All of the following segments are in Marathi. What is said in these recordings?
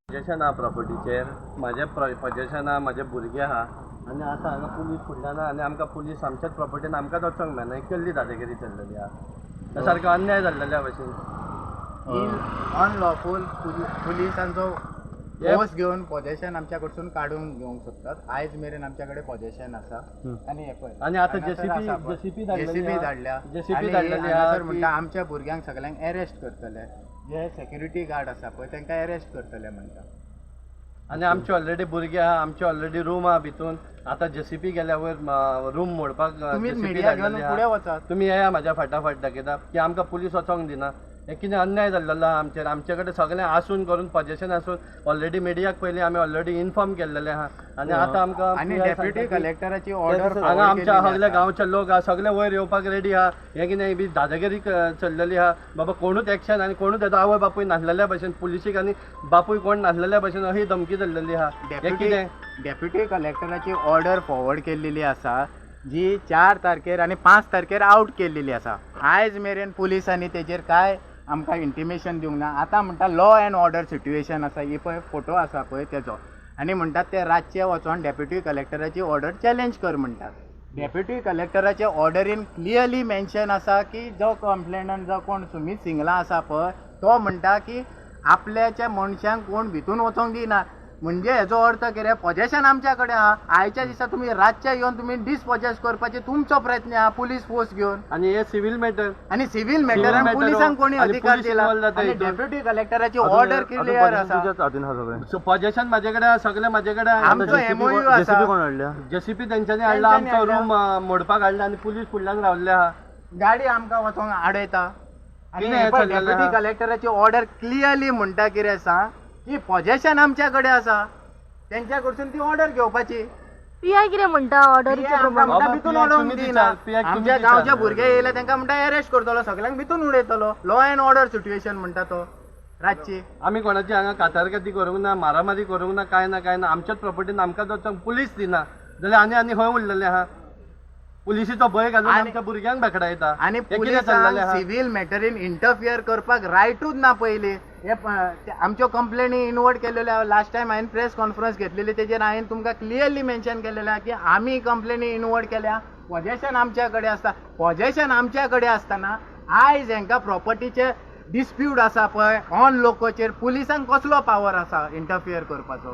पोजेशन आहा प्रॉपर्टीचेर म्हाजे पोजेशन आहा, म्हाजे भुरगे आहा आनी आतां हांगा पुलीस फुडल्यान आनी आमकां पुलीस आमच्याच प्रॉपर्टीन आमकांच वचोंक मेळना. ही कसली दादागिरी चल्लेली आहा, त्या सारको अन्याय जाल्लेल्या भशेन. अनलॉफूल पुलिसांचो फोर्स घेवन पोजेशन आमच्या कडसून काढून घेवंक सोदतात. आयज मेरेन आमच्या कडेन पोजेशन आसा आनी हे पळय आनी आतां जेसीपी धाडल्या जेसीपी धाडलेली आहा. हांगासर म्हणटा आमच्या भुरग्यांक सगळ्यांक अरेस्ट करतले. जे सेक्युरिटी गार्ड आसा पळय तांकां अरेस्ट करतले म्हणटा. आनी आमचे ऑलरेडी भुरगे आहा, आमचे ऑलरेडी रूम आहा भितून. आतां जेसीपी गेल्या वयर रूम मोडपाक तुमी जेसीपी मिडिया घेवन धाडलेली फुडें आहा. वचात. तुमी येया म्हाज्या फाटाफाट दाखयता की आमकां पुलीस वचोंक दिना. हे कितें अन्याय जाल्लो आहा आमचेर. आमचे कडेन सगळें आसून करून पोजेशन आसून ऑलरेडी मिडियाक पयलीं आमी ऑलरेडी इन्फॉर्म केल्लेले आहा आनी आतां आमकां आनी डेप्युटी कलेक्टराची ऑर्डर हांगा आमच्या सगळ्या गांवचे लोक आहा, सगळे वयर येवपाक रेडी आहा. हे कितें बी दादागिरी चल्लेली आहा. बाबा कोणूच एक्शन आनी कोणूच येता आवय बापूय नासलेल्या भशेन पुलिसीक आनी बापूय कोण नासलेल्या भशेन अशी धमकी जाल्लेली आहा. हे कितें डेप्युटी कलेक्टराची ऑर्डर फॉरवर्ड केल्लेली आसा जी 4 तारखेर आनी 5 तारखेर आउट केल्लेली आसा. आयज मेरेन पुलिसांनी तेजेर काय आमकां इंटिमेशन दिवंक ना. आतां म्हणटा लॉ अँड ऑर्डर सिट्युएशन आसा, ही पळय फोटो आसा पळय तेजो, आनी म्हणटात ते रातचे वचोन डेप्युटी कलेक्टराची ऑर्डर चॅलेंज कर म्हणटात. डेप्युटी कलेक्टराचे ऑर्डरीन क्लियरली मेन्शन आसा की जो कंप्लेनंट जो कोण सुमीत सिंगला आसा पळय तो म्हणटा की आपल्याच्या मनशांक कोण भितून वचोंक दिना. म्हणजे हेजो अर्थ कितें, पोजेशन आमच्या कडेन आहा. आयच्या दिसा तुमी रातचे येवन तुमी डिसपोजेस करपाचे तुमचो प्रयत्न आहा पुलीस फोर्स घेवन. आनी हे सिव्हील मॅटर आणि सिव्हिल मॅटरान पुलिसांक कोणी अधिकार दिला. डेप्युटी कलेक्टराची ऑर्डर क्लियर आसा. पोजेशन म्हाजे कडेन सगळे म्हाजे कडेन. आमचो MOU आसा. जेसीपी तेंच्यांनी हाडला, आमचो रूम मोडपाक हाडला आनी पुलीस फुडल्यान रावल्ले आहा. गाडी आमकां वचोंक आडयता. आनी कितें हे चल्लेलें डेप्युटी आहा? कलेक्टराची ऑर्डर क्लियरली म्हणटा कितें सांग की पोजेशन आमच्या कडेन आसा, तेंच्या कडसून ती ऑर्डर घेवपाची. पीआय कितें म्हणटा ऑर्डरीचे प्रमाण? म्हणटा भितून उडोवंक दिना. PI आमच्या गांवचे भुरगे येयले तांकां म्हणटा अरेस्ट करतलो, सगळ्यांक भितून उडयतलो. लॉ अँड ऑर्डर सिट्युएशन म्हणटा तो रातची. आमी कोणाची हांगा कातरकती करूंक ना, मारामारी करूंक ना, काय ना. आमच्याच प्रॉपर्टीन आमकां वचोंक पुलीस दिना जाल्यार आनी खंय उरलेले आहा. पुलिसीचो भंय घालून आमच्या भुरग्यांक भेकडायता. आनी हे कितें चल्लेलें आहा? सिव्हील मॅटरीन इंटरफियर करपाक रायटूच ना पयलीं. हे आमच्यो कंप्लेनी इनवर्ट केलेल्यो. लास्ट टायम हांवें प्रेस कॉन्फरन्स घेतलेली तेजेर हांवें तुमकां क्लियरली मेन्शन केलेलें की आमी कंप्लेनी इनवर्ट केल्या. पोजेशन आमच्या कडेन आसता. पोजेशन आमच्या कडेन आसतना आयज हांकां प्रॉपर्टीचे डिस्प्यूट आसा पळय ऑन लोकोचेर पुलिसांक कसलो पावर आसा इंटरफियर करपाचो.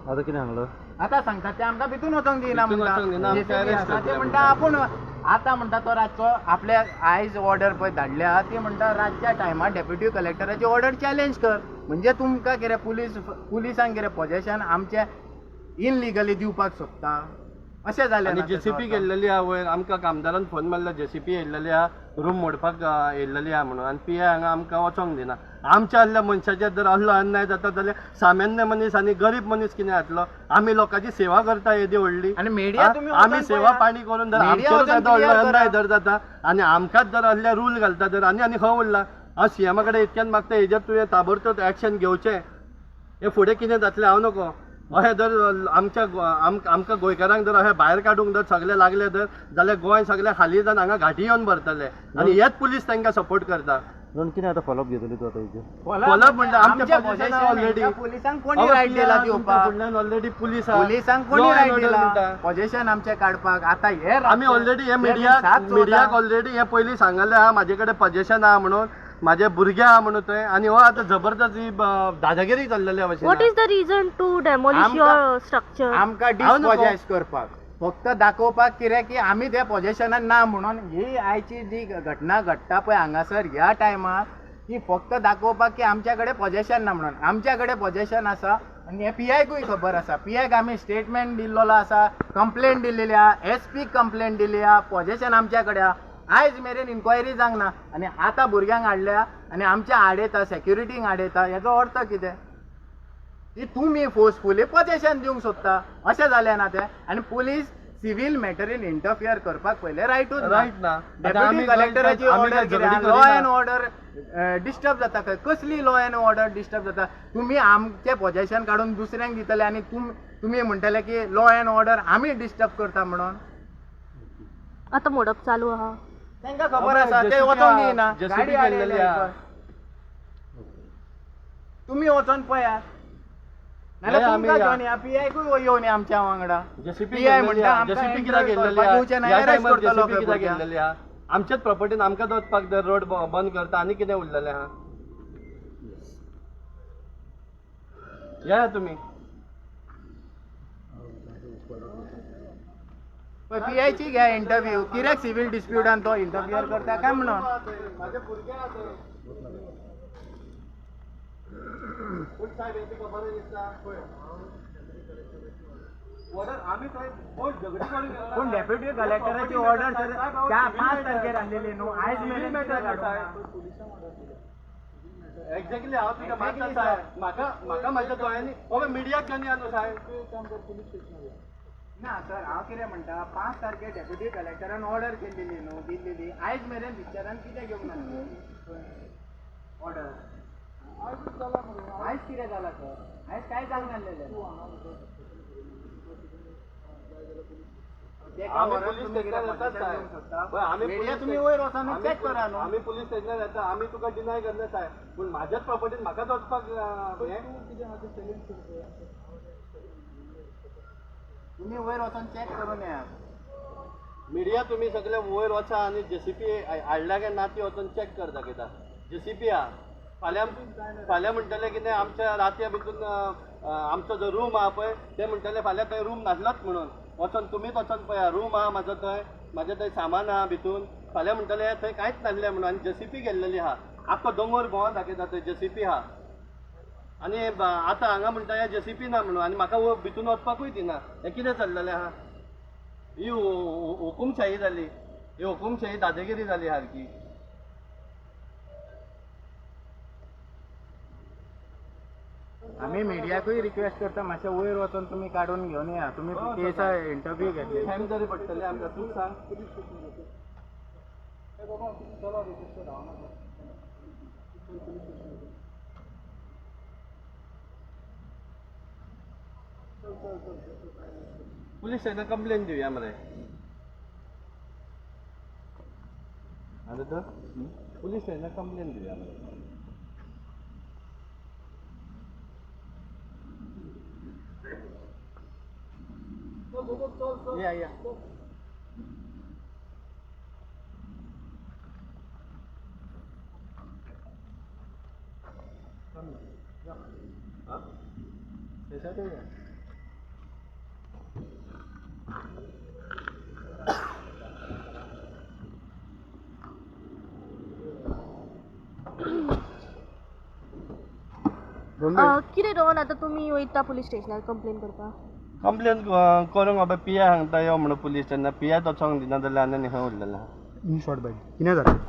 आतां कितें सांगलो? आतां सांगतात ते आमकां भितून वचोंक दिना भितून वचोंक दिना, आमकां म्हणटा. arrest ते करतले म्हणटा आपूण आतां म्हणटा तो रातचो आपल्या आयज ऑर्डर पळय धाडल्या ती म्हणटा रातच्या टायमार डेप्युटी कलेक्टराची ऑर्डर चॅलेंज कर. म्हणजे तुमकां कितें पुलिसांक कितें पोजेशन आमचे इनलिगली दिवपाक सोदता अशें जालें. आनी जेसीपी गेल्लेली आहा वयर. आमकां कामदारान फोन मारला जेसीपी येयल्लेली आहा, रूम मोडपाक येयल्लेली आहा म्हणून. आनी पीआय हांगा आमकां वचोंक दिना. आमच्या आसल्या मनशाचेर जर असलो अन्याय जाता जाल्यार सामान्य मनीस आनी गरीब मनीस कितें जातलो? आमी लोकांची सेवा करता येदी व्हडली. आनी मिडिया तुमी आमी सेवा पाणी करून जर आमचेर अन्याय जर जाता आनी आमकांच जर असले रूल घालता तर आनी खंय उरला? हांव सीएमा कडेन इतक्यान मागता हेजेर तुवें ताबडतोब एक्शन घेवचें. हे फुडें कितें जातलें हांव नको. अशें जर आमकां गोंयकारांक जर अशें भायर काडूंक जर सगळे लागले जाल्यार गोंय सगळे खाली जावन हांगा घाटी येवन भरतले आनी हेच पुलीस तांकां सपोर्ट करता. कितें आतां फॉलोअप घेतली तूं आतां हेजेर? फॉलोअप म्हणजे आमच्या पोजेशन ऑलरेडी पुलिसांक कोणी रायट दिला दिवपाक? ऑलरेडी पुलिसांक कोणी रायट दिला पोजेशन आमचे काडपाक? आतां हे आमी ऑलरेडी हे मिडियाक ऑलरेडी हे पयलीं सांगले आहा म्हाजे कडेन पोजेशन आहा म्हणून, म्हाजे भुरगे आहा म्हणून थंय. आनी हो आतां जबरदस्त ही दादागिरी चल्लेली भशेन. What is the reason to demolish your structure? आमकां डिस्पोजेस करपाक फक्त दाखोवपाक कितें की आमी त्या पोजेशनान ना म्हणून. ही आयची जी घटना घडटा पळय हांगासर ह्या टायमार ती फक्त दाखोवपाक की आमच्या कडेन पोजेशन ना म्हणून. आमच्या कडेन पोजेशन आसा आनी हे पीआयकूय खबर आसा. पीआयक आमी स्टेटमेंट दिल्लो आसा, कंप्लेंट दिल्ली आहा, SP कंप्लेंट दिल्ली आहा. पोजेशन आमच्या कडेन आहा. आयज मेरेन इन्क्वायरी जावंक ना आनी आतां भुरग्यांक हाडल्या आनी आमच्या आडयता, सेक्युरिटींक आडयता. हेजो अर्थ कितें की तुमी फोर्सफुली पोजेशन दिवंक सोदता अशें जालें ना तें. आनी पुलीस सिव्हील मॅटरीन इंटरफियर करपाक पयलें रायटूच ना. डेप्युटी कलेक्टराची order law and order disturb जाता खंय? कसली लॉ अँड ऑर्डर डिस्टर्ब जाता? तुमी आमचें पोजेशन काडून दुसऱ्यांक दितले आनी तुमी म्हणटले की लॉ अँड ऑर्डर आमी डिस्टर्ब करता म्हणून. आता मोडप चालू आहा. तांकां खबर आसा ते वचोंक दिना. गाडी हाडलेली आहा. तुमी वचोन पळयात. नाल्यार आम्ही तुमकां घेवन या PI येवन या आमच्या वांगडा जेसीपी PI म्हणटा आमकां जेसीपी enter कित्याक गेल्लेली करपाक येवचें ना, arrest करतलो जेसीपी कित्याक भुरग्यांक. गेल्लेली आहा आमच्याच प्रॉपर्टीन आमकां वचपाक जर रोड बंद करता आनी कितें उरलेलें आहा या तुम्ही PI ची घ्या इंटरव्ह्यू कित्याक सिव्हिल डिस्प्युटान तो इंटरफियर करता काय म्हणून माझे भुरगे आहा थंय. पूण साहेब हेची खबर दिसता पळय. ऑर्डर आमी थंय कोण झगडी करून गेला. पूण डेप्युटी कलेक्टराची ऑर्डर तर 5 तारखेर आसलेली न्हू आयज मेरेन एक्झॅक्टली हांव तुका मारता साहेब म्हाका म्हाज्या दोळ्यांनी मिडियाक घेवन या न्हू साहेब ना सर हांव कितें म्हणटा 5 तारखेर डेप्युटी कलेक्टरान ऑर्डर केल्लेली न्हू दिल्लेली आयज मेरेन पिक्चरान कितें घेवंक ना ऑर्डर आयज कितें जालां सर आयज कांय जावंक नासलेलें आम्ही पोलीस स्टेशनार येतात साहेब मीडिया तुम्ही वयर वचून चेक करा न्हू आम्ही पोलीस स्टेशनार येता आम्ही तुका डिनाय करना साहेब पूण म्हाज्याच प्रॉपर्टीन म्हाकाच वचपाक तुम्ही वयर वचून चेक करून या मिडिया तुम्ही सगळे वयर वचा आणि जेसीपी हाडला काय ना ती वचून चेक करता कित्याक जेसीपी आहा फाल्यां म्हणटले कितें आमच्या रातया भितून आमचो जो रूम आहा पळय ते म्हणटले फाल्यां थंय रूम नासलोच म्हणून वचून तुमीच वचून पळया रूम आहा म्हाजो थंय म्हाजें थंय सामान आहा भितून फाल्यां म्हणटले थंय कांयच नासलें म्हणून आनी जेसीपी गेल्लेली आहा आख्खो दोंगर भोंवन दाखयता थंय जेसीपी आहा आनी आतां हांगा म्हणटा हे जेसीपी ना म्हणून आनी म्हाका भितून वचपाकूय दिना हें कितें चल्लेलें आहा ही हुकुमशाही जाली ही हुकुमशाही दादेगिरी जाली सारकी आम्ही मिडियाकूय रिक्वेस्ट करता मातशें वयर वचून तुम्ही काढून घेवन या तुम्ही केसा इंटरव्ह्यू घेतले टायम तरी पडटले आमकां तूं सांग पुलीस स्टेशनार कंप्लेन दिवया मरे आतां तर पुलीस स्टेशनार कंप्लेन दिवया मरे या कितें दोन आतां तुमी वयता पुलीस स्टेशनार कंप्लेन करपाक कंप्लेन करूंक बाबा पिया सांगता यो म्हणून पुलीस स्टेशनार पिया वचोंक दिना जाल्यार आनी खंय उरलेलें आहा इन शॉर्ट बाय कितें जालें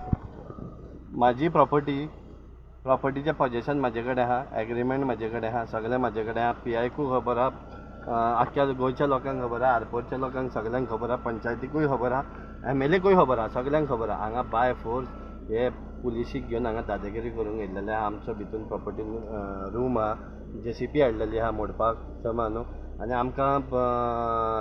म्हाजी प्रॉपर्टीचें पोजेशन म्हाजे कडेन आहा एग्रीमेंट म्हाजे कडेन आहा सगळें म्हाजे कडेन आहा पियायकूय खबर आहा आख्ख्या गोंयच्या लोकांक खबर आहा आरपोरच्या लोकांक सगळ्यांक खबर आहा पंचायतीकूय खबर आहा MLAकूय खबर आहा सगळ्यांक खबर आहा हांगा बाय फोर्स हे पुलिशीक घेवन हांगा दादागिरी करूंक येयल्लेले आहा आमचो भितून प्रॉपर्टीन रूम आहा JCP हाडलेली आहा मोडपाक समा न्हू आनी आमकां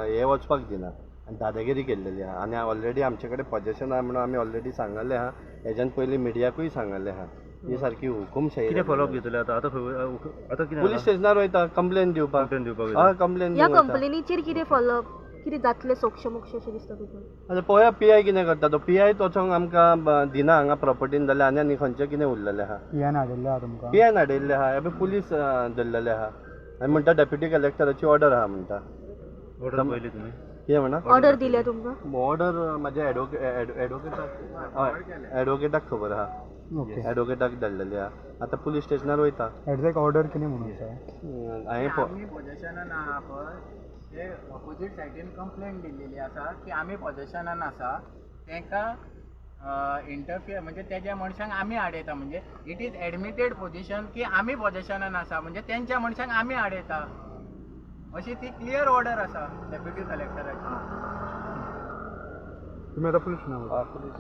हे वचपाक दिना आनी दादागिरी केल्लेली आहा आनी ऑलरेडी आमचे कडेन पोजेशन आहा म्हणून आमी ऑलरेडी सांगलेलें आहा हेज्यान पयलीं मिडियाकूय सांगलेलें आहा ही सारकी हुकुमशाही कितें फॉलोअप घेतले आतां कितें पुलीस स्टेशनार वयता कंप्लेन दिवपाक हय कंप्लेन ह्या कंप्लेनीचेर कितें फॉलोअप कितें जातलें सोक्ष मोक्ष अशें दिसता तुका आतां पळया PI कितें करता तो PI वचोंक आमकां दिना हांगा प्रॉपर्टीन जाल्यार आनी खंयचें कितें उरलेलें आहा पियान हाडिल्लें आहा तुमकां PI हाडिल्लें आहा हे पुलीस धरलेले आहा आनी म्हणटा डेप्युटी कलेक्टराची ऑर्डर आहा म्हणटा ऑर्डर पयली तुमी कितें म्हणा ऑर्डर दिल्या तुमकां ऑर्डर म्हाज्या एडवोकेटाक खबर आहा ओके एडवोकेटाक धाडलेली आहा आतां पुलीस स्टेशनार वयता एग्जॅक्ट ऑर्डर कितें म्हणून आसा हांवें आमी पोजेशनान आहा पळय ते ऑपोजीट सायडीन कंप्लेंट दिल्लेली आसा की आमी पोजेशनान आसा तांकां इंटरफियर म्हणजे तेज्या मनशांक आमी आडयता म्हणजे इट इज एडमिटेड पोजिशन की आमी पोजेशनान आसा म्हणजे तेंच्या मनशांक आमी आडयता अशी ती क्लियर ऑर्डर आसा डेप्युटी कलेक्टराची तुमी आतां पुलीस स्टेशनार पुलीस